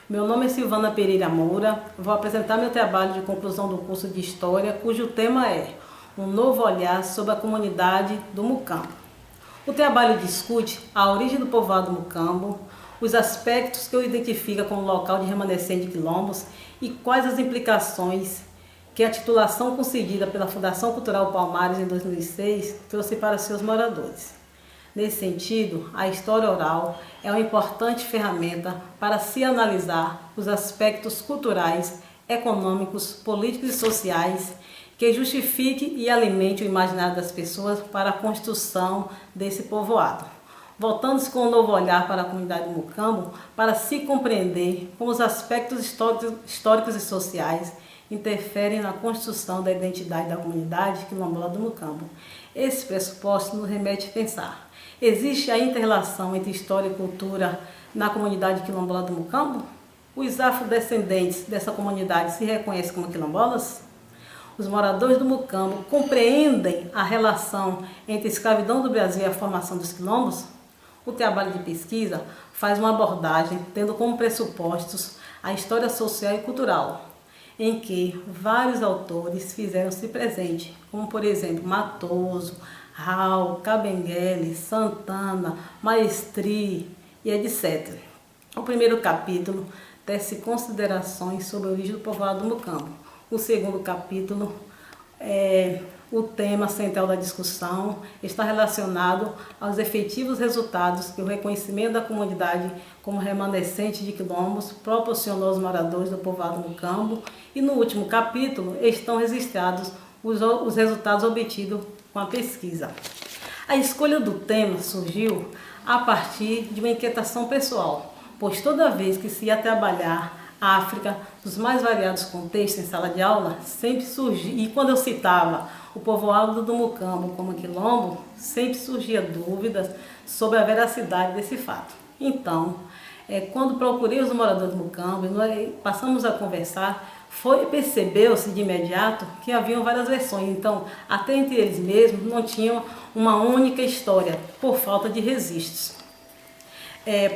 Meu nome é Silvana Pereira Moura, vou apresentar meu trabalho de conclusão do curso de História, cujo tema é Um Novo Olhar sobre a Comunidade do Mucambo. O trabalho discute a origem do povoado Mucambo, os aspectos que o identifica como local de remanescente de quilombos e quais as implicações que a titulação concedida pela Fundação Cultural Palmares em 2006 trouxe para seus moradores. Nesse sentido, a história oral é uma importante ferramenta para se analisar os aspectos culturais, econômicos, políticos e sociais que justifique e alimente o imaginário das pessoas para a construção desse povoado. Voltando-se com um novo olhar para a comunidade do Mucambo, para se compreender como os aspectos históricos e sociais interferem na construção da identidade da comunidade quilombola do Mucambo. Esse pressuposto nos remete a pensar: existe a inter-relação entre história e cultura na comunidade quilombola do Mucambo? Os afrodescendentes dessa comunidade se reconhecem como quilombolas? Os moradores do Mucambo compreendem a relação entre a escravidão do Brasil e a formação dos quilombos? O trabalho de pesquisa faz uma abordagem tendo como pressupostos a história social e cultural, em que vários autores fizeram-se presente, como por exemplo Matoso, Raul, Kabengele, Santana, Maestri e etc. O primeiro capítulo tece considerações sobre a origem do povoado do Mucambo. O segundo capítulo, o tema central da discussão, está relacionado aos efetivos resultados que o reconhecimento da comunidade como remanescente de quilombos proporcionou aos moradores do povoado do Mucambo, e no último capítulo estão registrados os resultados obtidos com a pesquisa. A escolha do tema surgiu a partir de uma inquietação pessoal, pois toda vez que se ia trabalhar a África, nos mais variados contextos em sala de aula, sempre surgia, e quando eu citava o povoado do Mucambo como quilombo, sempre surgia dúvidas sobre a veracidade desse fato. Então, quando procurei os moradores do Mucambo, nós passamos a conversar, percebeu-se de imediato que haviam várias versões. Então, até entre eles mesmos, não tinham uma única história, por falta de registros.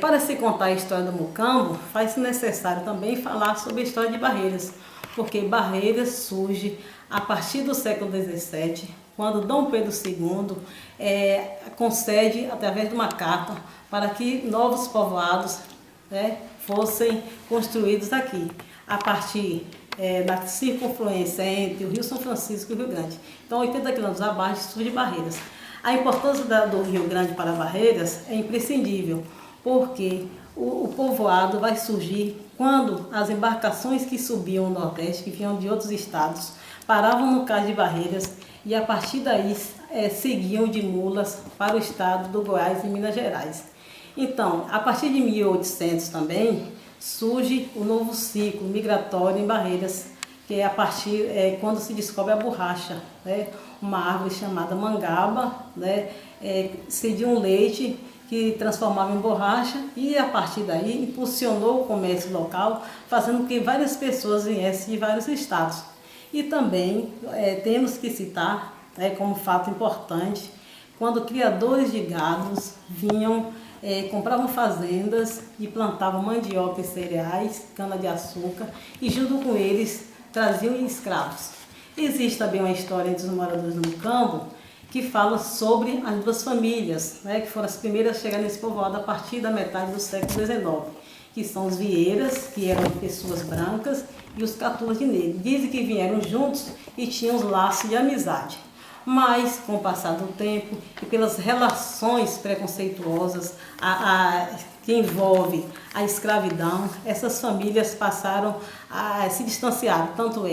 Para se contar a história do Mucambo, faz-se necessário também falar sobre a história de Barreiras, porque Barreiras surge a partir do século XVII, quando Dom Pedro II concede, através de uma carta, para que novos povoados fossem construídos aqui, a partir da circunfluência entre o Rio São Francisco e o Rio Grande. Então, 80 quilômetros abaixo surge Barreiras. A importância do Rio Grande para Barreiras é imprescindível, porque o povoado vai surgir quando as embarcações que subiam ao Nordeste, que vinham de outros estados, paravam no cais de Barreiras e a partir daí seguiam de mulas para o estado do Goiás e Minas Gerais. Então, a partir de 1800 também surge o novo ciclo migratório em Barreiras, que é a partir quando se descobre a borracha, uma árvore chamada mangaba, cedia um leite que transformava em borracha e a partir daí impulsionou o comércio local, fazendo com que várias pessoas viessem de vários estados. E também temos que citar como fato importante, quando criadores de gados vinham, compravam fazendas e plantavam mandioca e cereais, cana-de-açúcar, e junto com eles traziam escravos. Existe também uma história entre os moradores do Mucambo que fala sobre as duas famílias, que foram as primeiras a chegar nesse povoado a partir da metade do século XIX, que são os Vieiras, que eram pessoas brancas, e os Catulas de Negro. Dizem que vieram juntos e tinham os laços de amizade. Mas, com o passar do tempo e pelas relações preconceituosas que envolve a escravidão, essas famílias passaram a se distanciar. Tanto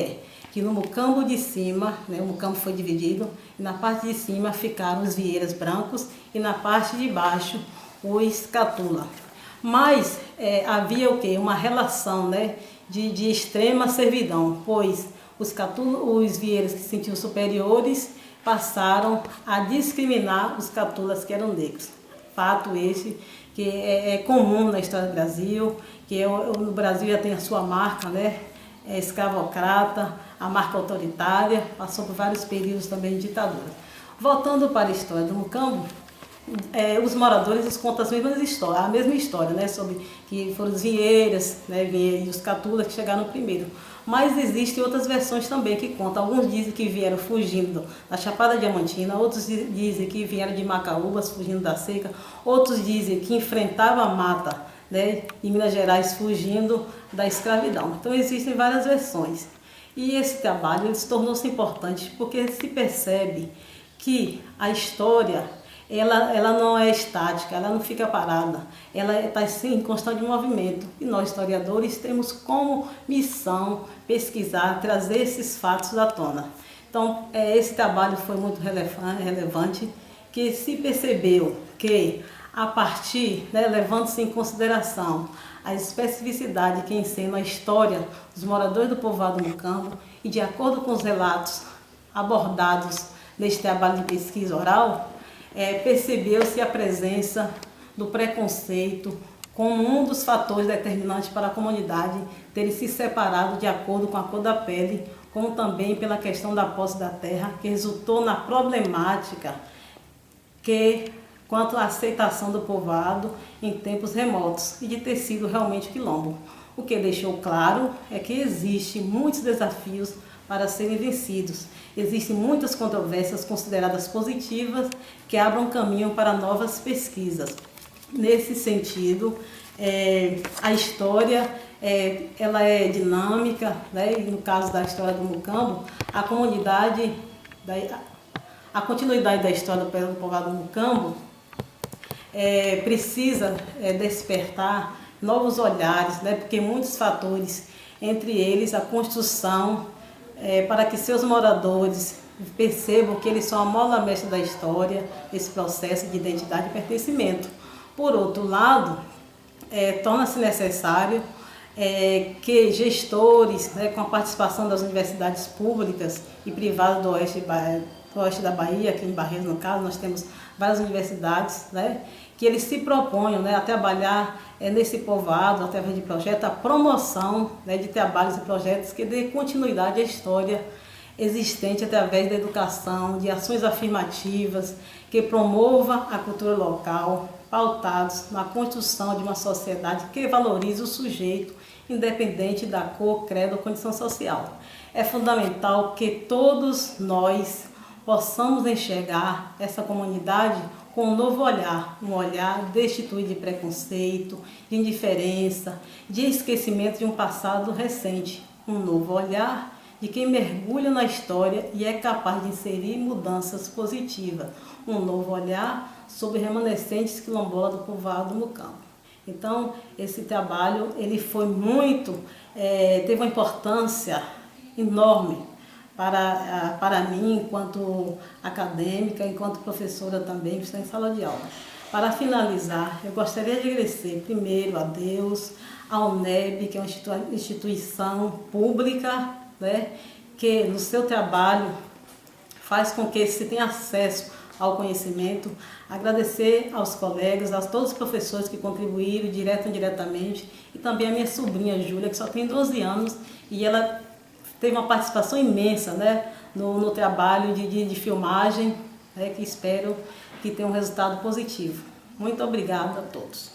que no Mucambo de cima, o Mucambo foi dividido, e na parte de cima ficaram os Vieiras brancos e na parte de baixo os Catula. Mas havia o quê? Uma relação de extrema servidão, pois os Vieiras que se sentiam superiores passaram a discriminar os Catulas que eram negros. Fato esse que é comum na história do Brasil, que no Brasil já tem a sua marca, escravocrata, a marca autoritária, passou por vários períodos também de ditadura. Voltando para a história do Mucambo, os moradores eles contam as mesmas histórias, a mesma história, né, sobre que foram os Vieiras, né, e os Catulas que chegaram primeiro. Mas existem outras versões também que contam. Alguns dizem que vieram fugindo da Chapada Diamantina, outros dizem que vieram de Macaúbas, fugindo da seca, outros dizem que enfrentaram a mata, né, em Minas Gerais, fugindo da escravidão. Então existem várias versões. E esse trabalho ele se tornou-se importante porque se percebe que a história ela não é estática, ela não fica parada, ela está em constante movimento. E nós, historiadores, temos como missão pesquisar, trazer esses fatos à tona. Então, esse trabalho foi muito relevante, que se percebeu que, a partir, né, levando-se em consideração a especificidade que ensina a história dos moradores do povoado Mucambo e de acordo com os relatos abordados neste trabalho de pesquisa oral, percebeu-se a presença do preconceito como um dos fatores determinantes para a comunidade ter se separado de acordo com a cor da pele, como também pela questão da posse da terra, que resultou na problemática quanto à aceitação do povoado em tempos remotos e de ter sido realmente quilombo. O que deixou claro é que existem muitos desafios para serem vencidos. Existem muitas controvérsias consideradas positivas que abram caminho para novas pesquisas. Nesse sentido, a história ela é dinâmica, né? E no caso da história do Mucambo, a continuidade da história do povoado do Mucambo precisa despertar novos olhares, né? Porque muitos fatores, entre eles a construção, para que seus moradores percebam que eles são a mola mestra da história, esse processo de identidade e pertencimento. Por outro lado, torna-se necessário que gestores, né, com a participação das universidades públicas e privadas do oeste da Bahia, aqui em Barreiros no caso, nós temos várias universidades, né, que eles se proponham, né, a trabalhar nesse povoado, através de projetos, a promoção, né, de trabalhos e projetos que dê continuidade à história existente através da educação, de ações afirmativas, que promova a cultura local, pautados na construção de uma sociedade que valorize o sujeito, independente da cor, credo ou condição social. É fundamental que todos nós possamos enxergar essa comunidade com um novo olhar, um olhar destituído de preconceito, de indiferença, de esquecimento de um passado recente, um novo olhar de quem mergulha na história e é capaz de inserir mudanças positivas, um novo olhar sobre remanescentes quilombolas do povoado do Mucambo. Então, esse trabalho ele foi teve uma importância enorme para mim, enquanto acadêmica, enquanto professora também, que está em sala de aula. Para finalizar, eu gostaria de agradecer primeiro a Deus, à UNEB, que é uma instituição pública, né, que no seu trabalho faz com que se tenha acesso ao conhecimento. Agradecer aos colegas, a todos os professores que contribuíram direto ou indiretamente, e também a minha sobrinha Júlia, que só tem 12 anos, e ela teve uma participação imensa, né, no trabalho de filmagem, né, que espero que tenha um resultado positivo. Muito obrigada a todos.